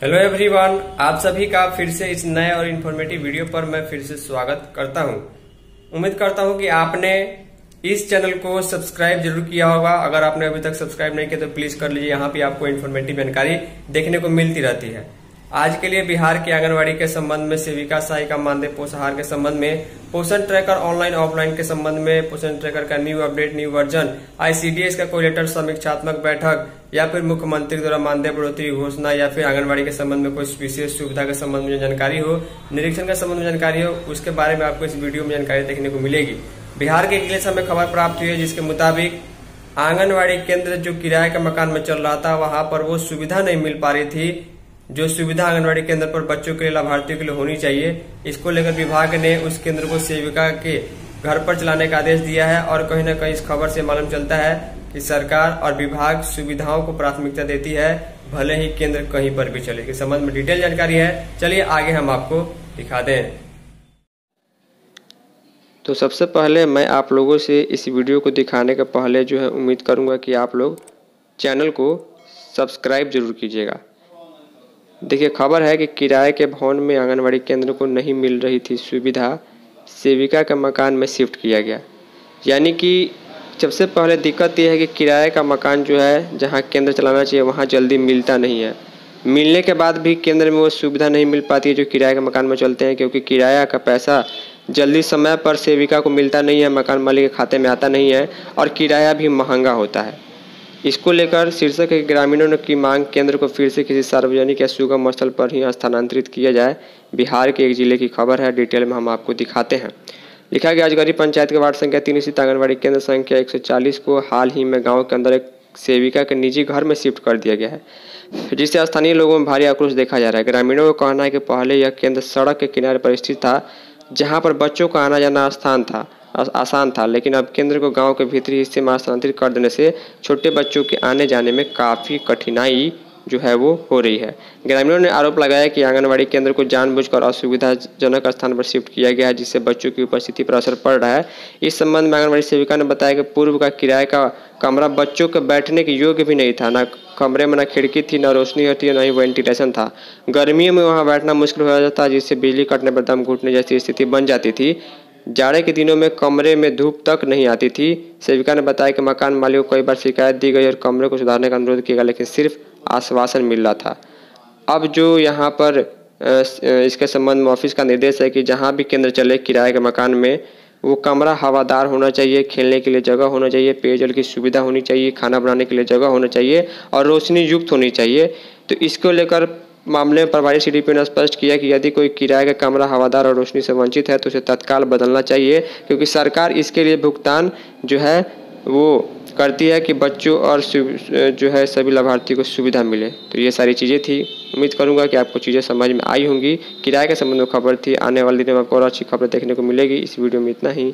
Hello everyone, आप सभी का फिर से इस नए और इन्फॉर्मेटिव वीडियो पर मैं फिर से स्वागत करता हूं। उम्मीद करता हूं कि आपने इस चैनल को सब्सक्राइब जरूर किया होगा। अगर आपने अभी तक सब्सक्राइब नहीं किया तो प्लीज कर लीजिए। यहाँ पे आपको इन्फॉर्मेटिव जानकारी देखने को मिलती रहती है। आज के लिए बिहार की आंगनबाड़ी के संबंध में, सेविका सहायिका मानदेय पोषाहार के संबंध में, पोषण ट्रैकर ऑनलाइन ऑफलाइन के संबंध में, पोषण ट्रैकर का new update, new version, ICDS का कोई लेटर, समीक्षात्मक बैठक या फिर मुख्यमंत्री द्वारा मानदेय बढ़ोतरी घोषणा या फिर आंगनबाड़ी के संबंध में कोई विशेष सुविधा के संबंध में जानकारी हो, निरीक्षण के संबंध में जानकारी हो, उसके बारे में आपको इस वीडियो में जानकारी देखने को मिलेगी। बिहार के अगले समय खबर प्राप्त हुई है जिसके मुताबिक आंगनबाड़ी केंद्र जो किराए के मकान में चल रहा था, वहां पर वो सुविधा नहीं मिल पा रही थी जो सुविधा आंगनबाड़ी केंद्र पर बच्चों के लिए, लाभार्थियों के लिए होनी चाहिए। इसको लेकर विभाग ने उस केंद्र को सेविका के घर पर चलाने का आदेश दिया है और कहीं न कहीं इस खबर से मालूम चलता है कि सरकार और विभाग सुविधाओं को प्राथमिकता देती है, भले ही केंद्र कहीं पर भी चले। इस संबंध में डिटेल जानकारी है, चलिए आगे हम आपको दिखा दें। तो सबसे पहले मैं आप लोगों से इस वीडियो को दिखाने के पहले जो है उम्मीद करूंगा कि आप लोग चैनल को सब्सक्राइब जरूर कीजिएगा। देखिए, खबर है कि किराए के भवन में आंगनबाड़ी केंद्र को नहीं मिल रही थी सुविधा, सेविका के मकान में शिफ्ट किया गया। यानी कि सबसे पहले दिक्कत यह है कि किराए का मकान जो है जहां केंद्र चलाना चाहिए वहां जल्दी मिलता नहीं है। मिलने के बाद भी केंद्र में वो सुविधा नहीं मिल पाती है जो किराए के मकान में चलते हैं, क्योंकि किराया का पैसा जल्दी समय पर सेविका को मिलता नहीं है, मकान मालिक के खाते में आता नहीं है और किराया भी महंगा होता है। इसको लेकर शीर्षक के ग्रामीणों की मांग, केंद्र को फिर से किसी सार्वजनिक या सुगम स्थल पर ही स्थानांतरित किया जाए। बिहार के एक जिले की खबर है, डिटेल में हम आपको दिखाते हैं। लिखा गया, अजगरी पंचायत के वार्ड संख्या 3 स्थित आंगनबाड़ी केंद्र संख्या 140 को हाल ही में गांव के अंदर एक सेविका के निजी घर में शिफ्ट कर दिया गया है, जिससे स्थानीय लोगों में भारी आक्रोश देखा जा रहा है। ग्रामीणों का कहना है कि पहले यह केंद्र सड़क के किनारे पर स्थित था, जहाँ पर बच्चों का आना जाना आसान था, लेकिन अब केंद्र को गांव के भीतरी हिस्से में स्थानांतरित कर देने से छोटे बच्चों के आने जाने में काफ़ी कठिनाई जो है वो हो रही है। ग्रामीणों ने आरोप लगाया कि आंगनबाड़ी केंद्र को जानबूझकर असुविधाजनक स्थान पर शिफ्ट किया गया है, जिससे बच्चों की उपस्थिति पर असर पड़ रहा है। इस संबंध में आंगनबाड़ी सेविका ने बताया कि पूर्व का किराए का कमरा बच्चों के बैठने के योग्य भी नहीं था। न कमरे में न खिड़की थी, न रोशनी होती, न ही वेंटिलेशन था। गर्मियों में वहाँ बैठना मुश्किल हो जाता था, जिससे बिजली कटने पर दम घुटने जैसी स्थिति बन जाती थी। जाड़े के दिनों में कमरे में धूप तक नहीं आती थी। सेविका ने बताया कि मकान मालिक को कई बार शिकायत दी गई और कमरे को सुधारने का अनुरोध किया गया, लेकिन सिर्फ आश्वासन मिल रहा था। अब जो यहाँ पर इसके संबंध में ऑफिस का निर्देश है कि जहाँ भी केंद्र चले किराए के मकान में, वो कमरा हवादार होना चाहिए, खेलने के लिए जगह होना चाहिए, पेयजल की सुविधा होनी चाहिए, खाना बनाने के लिए जगह होना चाहिए और रोशनी युक्त होनी चाहिए। तो इसको लेकर मामले में प्रभारी CDPO ने स्पष्ट किया कि यदि कोई किराए का कमरा हवादार और रोशनी से वंचित है तो उसे तत्काल बदलना चाहिए, क्योंकि सरकार इसके लिए भुगतान जो है वो करती है कि बच्चों और जो है सभी लाभार्थियों को सुविधा मिले। तो ये सारी चीज़ें थी। उम्मीद करूंगा कि आपको चीज़ें समझ में आई होंगी। किराए के संबंध में खबर थी। आने वाले दिनों में आपको और अच्छी खबर देखने को मिलेगी। इस वीडियो में इतना ही।